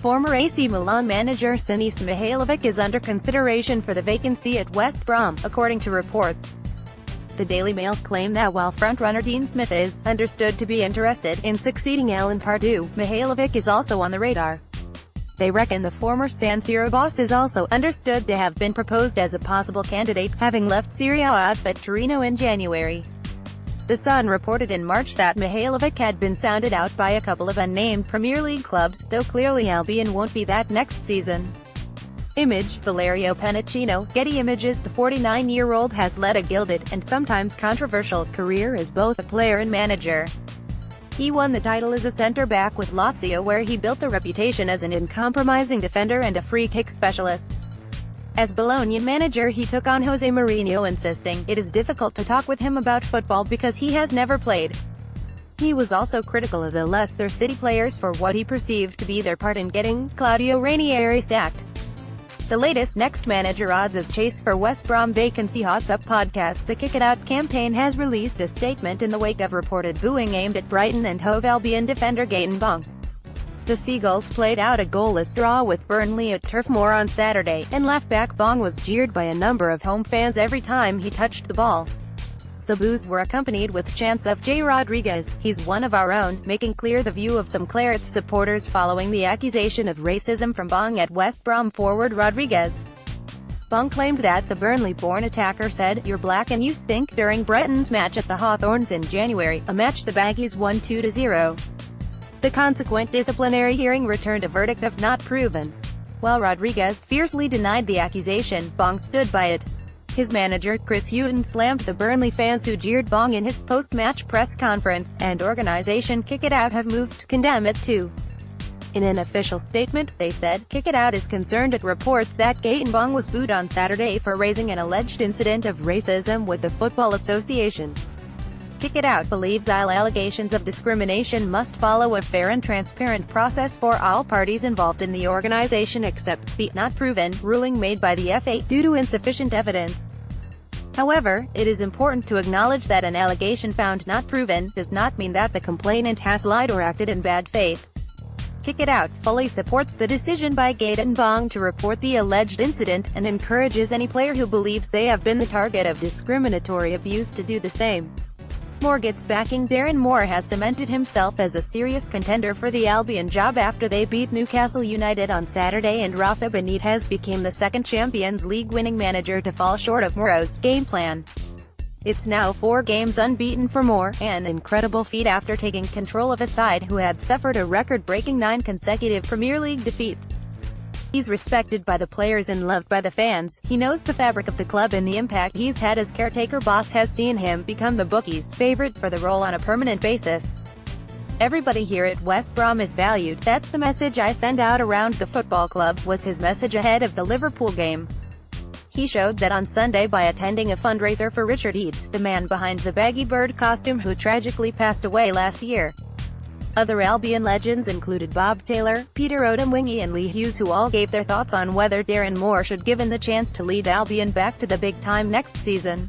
Former AC Milan manager Sinisa Mihajlovic is under consideration for the vacancy at West Brom, according to reports. The Daily Mail claimed that while frontrunner Dean Smith is understood to be interested in succeeding Alan Pardew, Mihajlovic is also on the radar. They reckon the former San Siro boss is also understood to have been proposed as a possible candidate, having left Serie A outfit Torino in January. The Sun reported in March that Mihajlovic had been sounded out by a couple of unnamed Premier League clubs, though clearly Albion won't be that next season. Image, Valerio Penicino, Getty Images. The 49-year-old has led a gilded, and sometimes controversial, career as both a player and manager. He won the title as a centre-back with Lazio, where he built a reputation as an uncompromising defender and a free-kick specialist. As Bologna manager, he took on Jose Mourinho, insisting, "It is difficult to talk with him about football because he has never played." He was also critical of the Leicester City players for what he perceived to be their part in getting Claudio Ranieri sacked. The latest Next Manager odds as chase for West Brom vacancy. Hots Up podcast. The Kick It Out campaign has released a statement in the wake of reported booing aimed at Brighton and Hove Albion defender Gaëtan Bong. The Seagulls played out a goalless draw with Burnley at Turf Moor on Saturday, and left-back Bong was jeered by a number of home fans every time he touched the ball. The boos were accompanied with chants of "J. Rodriguez, he's one of our own," making clear the view of some Clarets supporters following the accusation of racism from Bong at West Brom forward Rodriguez. Bong claimed that the Burnley-born attacker said, "You're black and you stink," during Brighton's match at the Hawthorns in January, a match the Baggies won 2-0. The consequent disciplinary hearing returned a verdict of not proven. While Rodriguez fiercely denied the accusation, Bong stood by it. His manager, Chris Hughton, slammed the Burnley fans who jeered Bong in his post-match press conference, and organisation Kick It Out have moved to condemn it too. In an official statement, they said, "Kick It Out is concerned at reports that Gaëtan Bong was booed on Saturday for raising an alleged incident of racism with the Football Association. Kick It Out believes all allegations of discrimination must follow a fair and transparent process for all parties involved, in the organisation accepts the not proven ruling made by the FA due to insufficient evidence. However, it is important to acknowledge that an allegation found not proven does not mean that the complainant has lied or acted in bad faith." Kick It Out fully supports the decision by Gaëtan Bong to report the alleged incident, and encourages any player who believes they have been the target of discriminatory abuse to do the same. Morgan's backing. Darren Moore has cemented himself as a serious contender for the Albion job after they beat Newcastle United on Saturday, and Rafa Benitez became the second Champions League winning manager to fall short of Mourinho's game plan. It's now 4 games unbeaten for Moore, an incredible feat after taking control of a side who had suffered a record-breaking 9 consecutive Premier League defeats. He's respected by the players and loved by the fans. He knows the fabric of the club, and the impact he's had as caretaker boss has seen him become the bookies' favorite for the role on a permanent basis. "Everybody here at West Brom is valued. That's the message I send out around the football club," was his message ahead of the Liverpool game. He showed that on Sunday by attending a fundraiser for Richard Eads, the man behind the baggy bird costume who tragically passed away last year. Other Albion legends included Bob Taylor, Peter Odemwingie and Lee Hughes, who all gave their thoughts on whether Darren Moore should given the chance to lead Albion back to the big time next season.